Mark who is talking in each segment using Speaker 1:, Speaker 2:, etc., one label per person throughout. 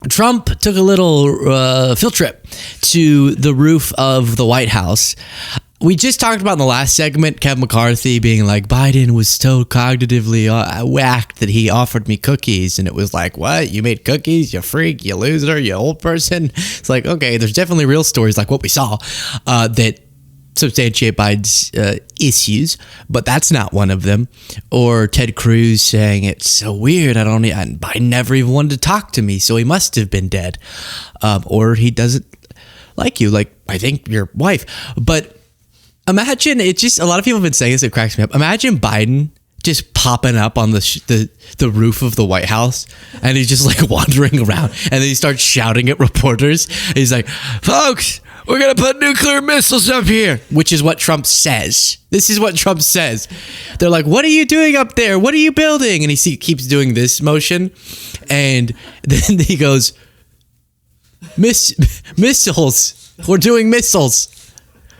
Speaker 1: Trump took a little field trip to the roof of the White House. We just talked about in the last segment, Kevin McCarthy being like, Biden was so cognitively whacked that he offered me cookies. And it was like, what? You made cookies? You freak, you loser, you old person. It's like, okay, there's definitely real stories like what we saw that substantiate Biden's issues, but that's not one of them. Or Ted Cruz saying it's so weird. Biden never even wanted to talk to me, so he must have been dead. Or he doesn't like you, like I think your wife. But imagine, it just, a lot of people have been saying this, it cracks me up. Imagine Biden just popping up on the roof of the White House, and he's just like wandering around, and then he starts shouting at reporters. He's like, folks, we're going to put nuclear missiles up here, which is what Trump says. This is what Trump says. They're like, what are you doing up there? What are you building? And he keeps doing this motion, and then he goes, missiles. We're doing missiles.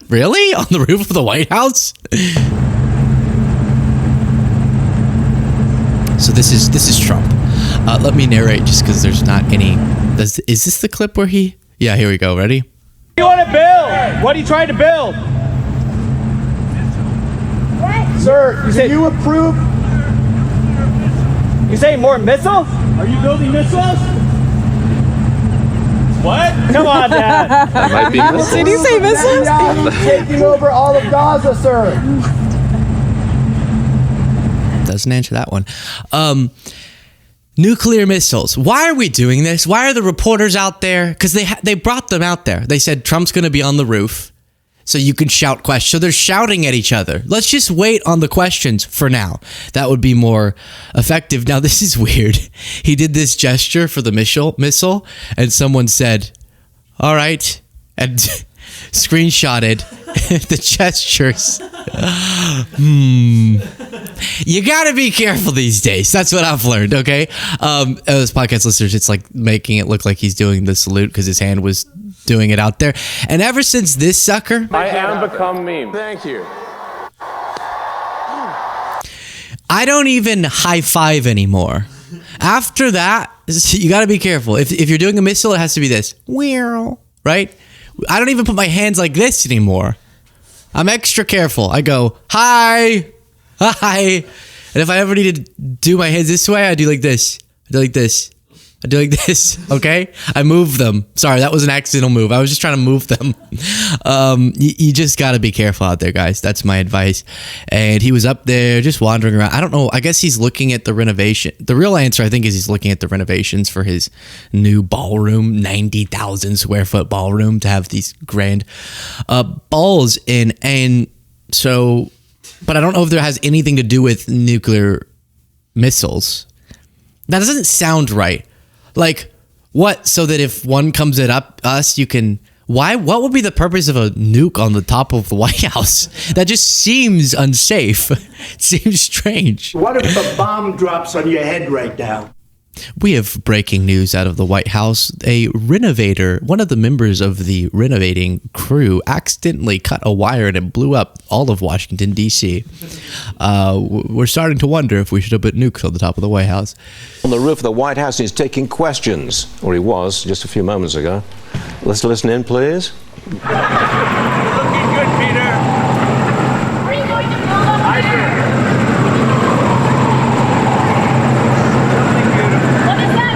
Speaker 1: Really? On the roof of the White House? So this is Trump. Let me narrate just because there's not any. Is this the clip where he? Yeah, here we go. Ready?
Speaker 2: What do you want to build? What are you trying to build?
Speaker 3: What?
Speaker 2: Sir, you approve? You saying more missiles? Are you building missiles? What? Come on, Dad.
Speaker 4: That might be missiles.
Speaker 3: Did you say missiles?
Speaker 2: Taking over all of Gaza, sir.
Speaker 1: Doesn't answer that one. Nuclear missiles. Why are we doing this? Why are the reporters out there? Because they brought them out there. They said Trump's going to be on the roof, so you can shout questions. So they're shouting at each other. Let's just wait on the questions for now. That would be more effective. Now, this is weird. He did this gesture for the missile, and someone said, all right, and screenshotted the gestures. You gotta be careful these days. That's what I've learned, okay? As podcast listeners, it's like making it look like he's doing the salute because his hand was doing it out there. And ever since this sucker,
Speaker 4: I am become meme.
Speaker 5: Thank you.
Speaker 1: I don't even high five anymore. After that, you gotta be careful. If you're doing a missile, it has to be this. Right? I don't even put my hands like this anymore. I'm extra careful. I go, hi. And if I ever need to do my hands this way, I do like this. I do like this. I do like this, okay? I move them. Sorry, that was an accidental move. I was just trying to move them. You just got to be careful out there, guys. That's my advice. And he was up there just wandering around. I don't know. I guess he's looking at the renovation. The real answer, I think, is he's looking at the renovations for his new ballroom, 90,000 square foot ballroom to have these grand balls in. And so, but I don't know if there has anything to do with nuclear missiles. That doesn't sound right. Like, what? So that if one comes at us, you can... Why? What would be the purpose of a nuke on the top of the White House? That just seems unsafe. It seems strange.
Speaker 6: What if a bomb drops on your head right now?
Speaker 1: We have breaking news out of the White House. A renovator, one of the members of the renovating crew, accidentally cut a wire and it blew up all of Washington, D.C. We're starting to wonder if we should have put nukes on the top of the White House.
Speaker 5: On the roof of the White House, he's taking questions, or he was just a few moments ago. Let's listen in, please.
Speaker 2: Looking good, Peter.
Speaker 3: Are you going to build up there? What does that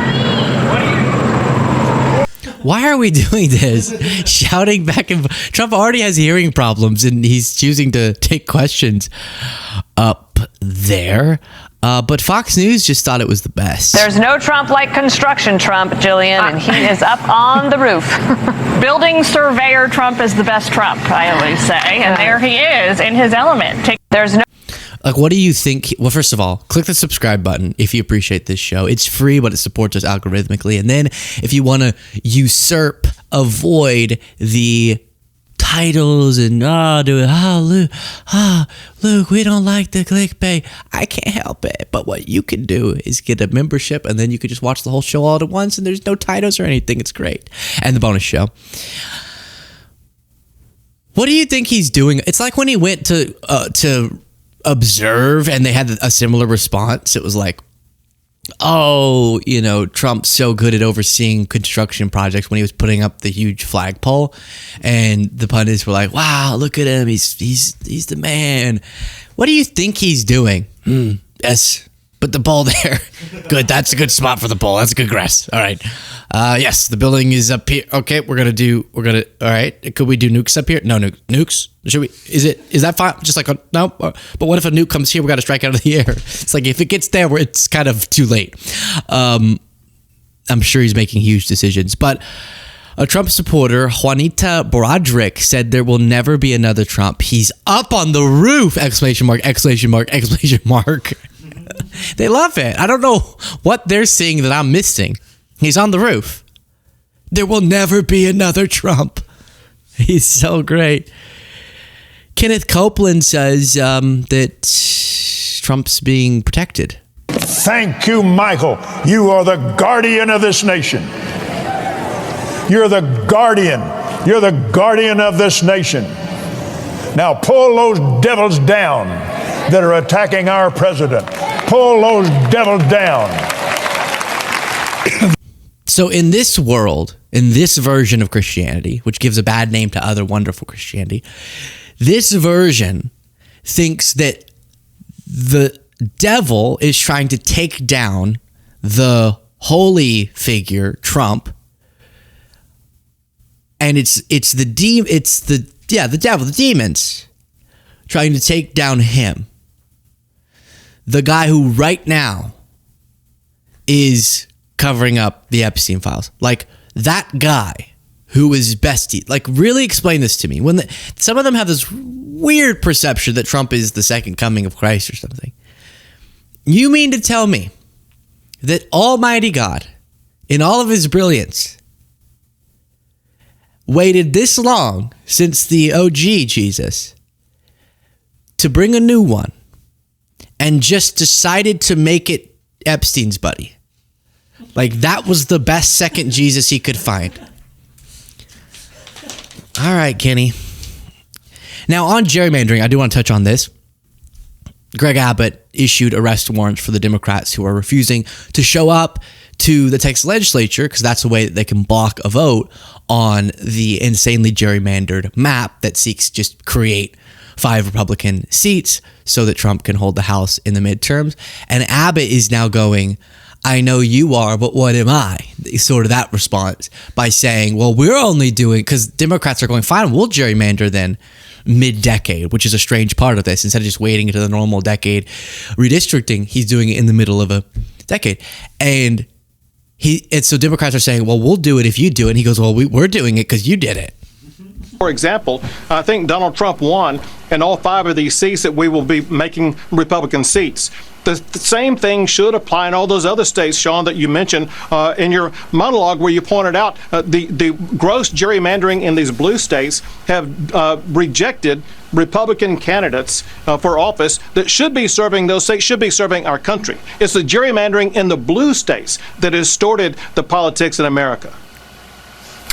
Speaker 3: mean?
Speaker 1: Why are we doing this? Shouting back and Trump already has hearing problems and he's choosing to take questions up there. But Fox News just thought it was the best.
Speaker 7: There's no Trump-like construction Trump, Jillian, and he is up on the roof. Building surveyor Trump is the best Trump, I always say. And there he is in his element. There's no...
Speaker 1: Like, what do you think? Well, first of all, click the subscribe button if you appreciate this show. It's free, but it supports us algorithmically. And then if you want to avoid the titles and Luke, we don't like the clickbait. I can't help it. But what you can do is get a membership, and then you can just watch the whole show all at once, and there's no titles or anything. It's great. And the bonus show. What do you think he's doing? It's like when he went to observe and they had a similar response. It was like, oh, Trump's so good at overseeing construction projects when he was putting up the huge flagpole, and the pundits were like, wow, look at him. He's the man. What do you think he's doing? Yes. Put the pole there. Good. That's a good spot for the pole. That's a good grass. All right. Yes, the building is up here. Okay, all right. Could we do nukes up here? No, nukes. Should we? Is that fine? Just like, no. But what if a nuke comes here? We got to strike out of the air. It's like, if it gets there, it's kind of too late. I'm sure he's making huge decisions. But a Trump supporter, Juanita Broderick, said there will never be another Trump. He's up on the roof! ! They love it. I don't know what they're seeing that I'm missing. He's on the roof. There will never be another Trump. He's so great. Kenneth Copeland says that Trump's being protected.
Speaker 8: Thank you, Michael. You are the guardian of this nation. You're the guardian. You're the guardian of this nation. Now pull those devils down that are attacking our president. Pull those devils down.
Speaker 1: So in this world, in this version of Christianity, which gives a bad name to other wonderful Christianity, this version thinks that the devil is trying to take down the holy figure, Trump, and it's the devil, the demons, trying to take down him. The guy who right now is covering up the Epstein files. Like, that guy who is bestie. Like, really explain this to me. Some of them have this weird perception that Trump is the second coming of Christ or something. You mean to tell me that Almighty God, in all of his brilliance, waited this long since the OG Jesus to bring a new one and just decided to make it Epstein's buddy? Like, that was the best second Jesus he could find. All right, Kenny. Now, on gerrymandering, I do want to touch on this. Greg Abbott issued arrest warrants for the Democrats who are refusing to show up to the Texas legislature, because that's the way that they can block a vote on the insanely gerrymandered map that seeks just create 5 Republican seats so that Trump can hold the House in the midterms. And Abbott is now going, I know you are, but what am I? Sort of that response by saying, well, we're only doing, because Democrats are going, fine, we'll gerrymander then mid-decade, which is a strange part of this. Instead of just waiting into the normal decade redistricting, he's doing it in the middle of a decade. And so Democrats are saying, well, we'll do it if you do it. And he goes, well, we're doing it because you did it.
Speaker 9: For example, I think Donald Trump won in all 5 of these seats that we will be making Republican seats. The same thing should apply in all those other states, Sean, that you mentioned in your monologue, where you pointed out the gross gerrymandering in these blue states have rejected Republican candidates for office that should be serving those states, should be serving our country. It's the gerrymandering in the blue states that has distorted the politics in America.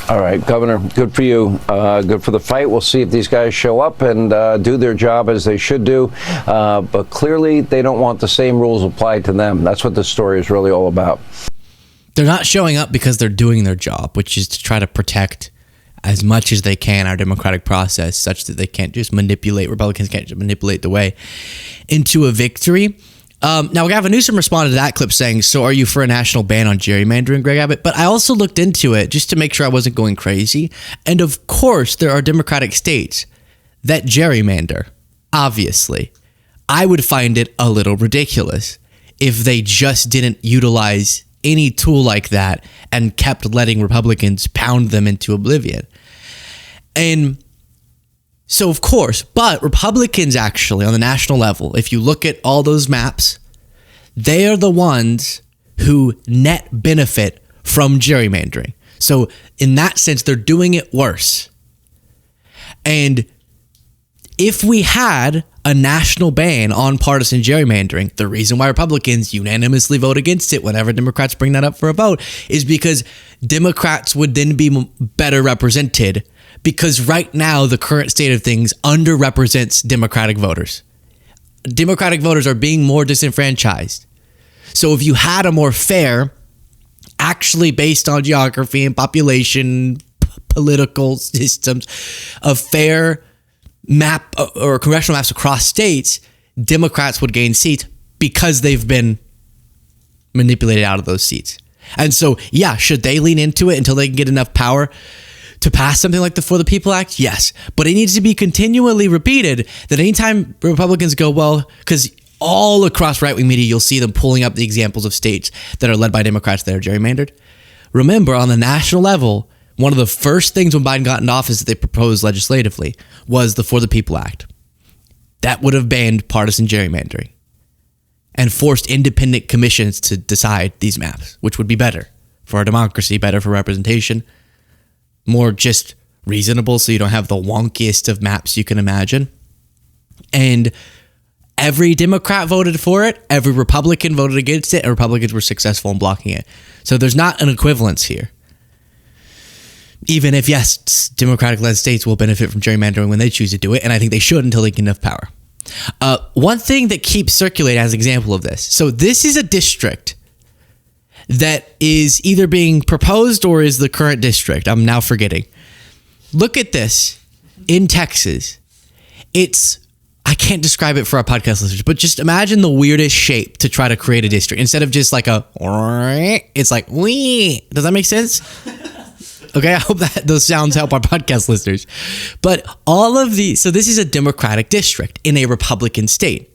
Speaker 10: All right, Governor, good for you. Good for the fight. We'll see if these guys show up and do their job as they should do. But clearly, they don't want the same rules applied to them. That's what this story is really all about.
Speaker 1: They're not showing up because they're doing their job, which is to try to protect as much as they can our democratic process, such that they can't just Republicans can't just manipulate the way into a victory. Now, Gavin Newsom responded to that clip saying, so are you for a national ban on gerrymandering, Greg Abbott? But I also looked into it just to make sure I wasn't going crazy. And of course, there are Democratic states that gerrymander, obviously. I would find it a little ridiculous if they just didn't utilize any tool like that and kept letting Republicans pound them into oblivion. And so, of course, but Republicans actually on the national level, if you look at all those maps, they are the ones who net benefit from gerrymandering. So in that sense, they're doing it worse. And if we had a national ban on partisan gerrymandering, the reason why Republicans unanimously vote against it whenever Democrats bring that up for a vote is because Democrats would then be better represented, because right now the current state of things underrepresents Democratic voters. Democratic voters are being more disenfranchised. So if you had a more fair, actually based on geography and population, political systems, a fair map or congressional maps across states, Democrats would gain seats because they've been manipulated out of those seats. And so, yeah, should they lean into it until they can get enough power to pass something like the For the People Act? Yes. But it needs to be continually repeated that anytime Republicans go, well, because all across right-wing media, you'll see them pulling up the examples of states that are led by Democrats that are gerrymandered. Remember, on the national level, one of the first things when Biden got in office that they proposed legislatively was the For the People Act. That would have banned partisan gerrymandering and forced independent commissions to decide these maps, which would be better for our democracy, better for representation, more just reasonable so you don't have the wonkiest of maps you can imagine. And every Democrat voted for it, every Republican voted against it, and Republicans were successful in blocking it. So there's not an equivalence here. Even if, yes, Democratic-led states will benefit from gerrymandering when they choose to do it, and I think they should until they get enough power. One thing that keeps circulating as an example of this. So this is a district that is either being proposed or is the current district. I'm now forgetting. Look at this in Texas. I can't describe it for our podcast listeners, but just imagine the weirdest shape to try to create a district. Instead of just like it's like, wee. Does that make sense? Okay, I hope that those sounds help our podcast listeners. But so this is a Democratic district in a Republican state.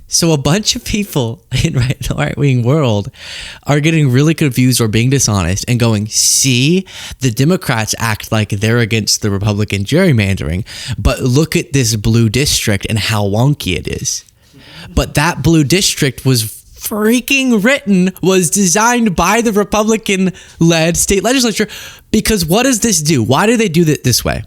Speaker 1: So a bunch of people in the right-wing world are getting really confused or being dishonest and going, see, the Democrats act like they're against the Republican gerrymandering, but look at this blue district and how wonky it is. But that blue district was designed by the Republican-led state legislature, because what does this do? Why do they do it this way?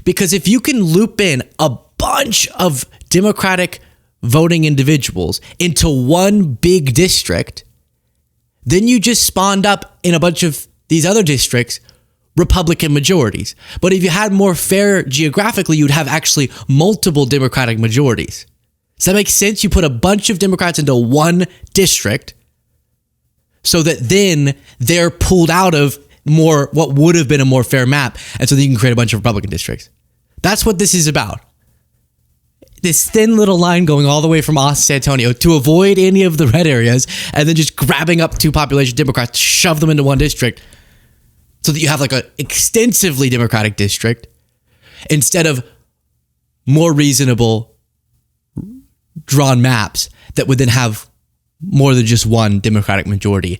Speaker 1: Because if you can loop in a bunch of Democratic voting individuals into one big district, then you just spawned up in a bunch of these other districts Republican majorities. But if you had more fair geographically, you'd have actually multiple Democratic majorities. Does that make sense? You put a bunch of Democrats into one district so that then they're pulled out of what would have been a more fair map, and so that you can create a bunch of Republican districts. That's what this is about. This thin little line going all the way from Austin to San Antonio to avoid any of the red areas, and then just grabbing up two population Democrats to shove them into one district so that you have like an extensively Democratic district instead of more reasonable drawn maps that would then have more than just one Democratic majority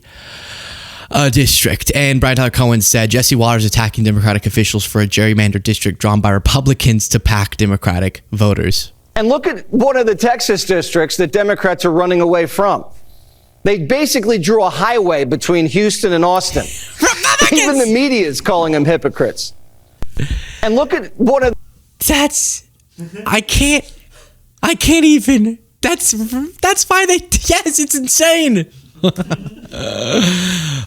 Speaker 1: district. And Brian Tyler Cohen said Jesse Waters attacking Democratic officials for a gerrymandered district drawn by Republicans to pack Democratic voters.
Speaker 11: And look at one of the Texas districts that Democrats are running away from. They basically drew a highway between Houston and Austin. Even the media is calling them hypocrites. And look at one of
Speaker 1: I can't even. That's why yes, it's insane.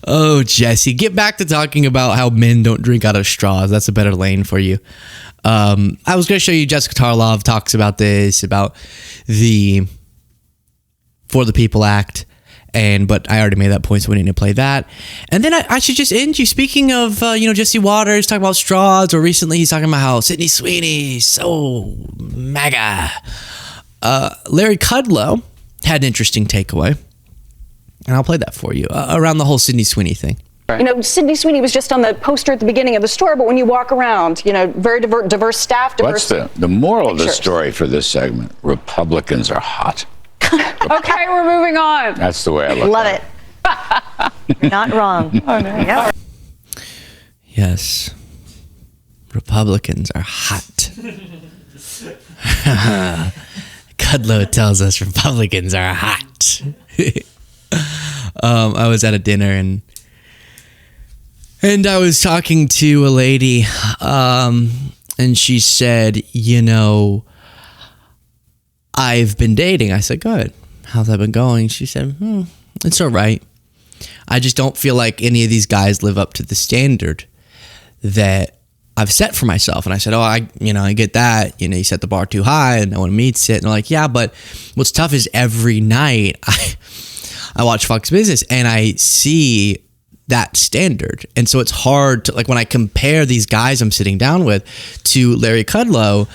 Speaker 1: Oh, Jesse, get back to talking about how men don't drink out of straws. That's a better lane for you. I was going to show you Jessica Tarlov talks about this, about the For the People Act, but I already made that point, so we need to play that. And then I should just end you. Speaking of, Jesse Waters talking about straws, or recently he's talking about how Sydney Sweeney's so MAGA. Larry Kudlow had an interesting takeaway, and I'll play that for you, around the whole Sydney Sweeney thing.
Speaker 12: Sydney Sweeney was just on the poster at the beginning of the store, but when you walk around, very diverse staff, diverse.
Speaker 13: What's the moral of the story for this segment? Republicans are hot.
Speaker 7: Okay, we're moving on.
Speaker 13: That's the way I look
Speaker 12: Love
Speaker 13: at
Speaker 12: it. You're not wrong.
Speaker 7: Oh, no. Yep.
Speaker 1: Yes. Republicans are hot. Kudlow tells us Republicans are hot. I was at a dinner and I was talking to a lady, and she said, I've been dating. I said, good. How's that been going? She said, it's all right. I just don't feel like any of these guys live up to the standard that I've set for myself. And I said, I get that. You set the bar too high and no one meets it. And they're like, yeah, but what's tough is every night I watch Fox Business and I see that standard. And so it's hard to, like, when I compare these guys I'm sitting down with to Larry Kudlow,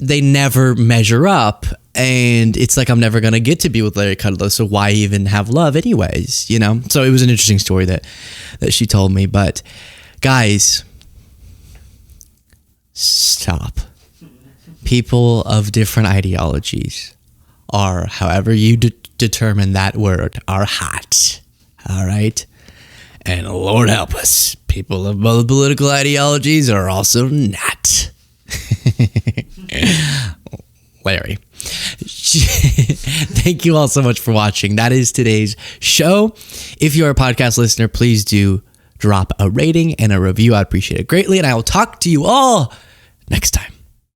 Speaker 1: they never measure up. And it's like, I'm never going to get to be with Larry Kudlow. So why even have love anyways? You know? So it was an interesting story that she told me. But guys, stop. People of different ideologies are, however you determine that word, are hot. All right? And Lord help us, people of both political ideologies are also not. Larry. Thank you all so much for watching. That is today's show. If you're a podcast listener, please do drop a rating and a review. I'd appreciate it greatly. And I will talk to you all next time.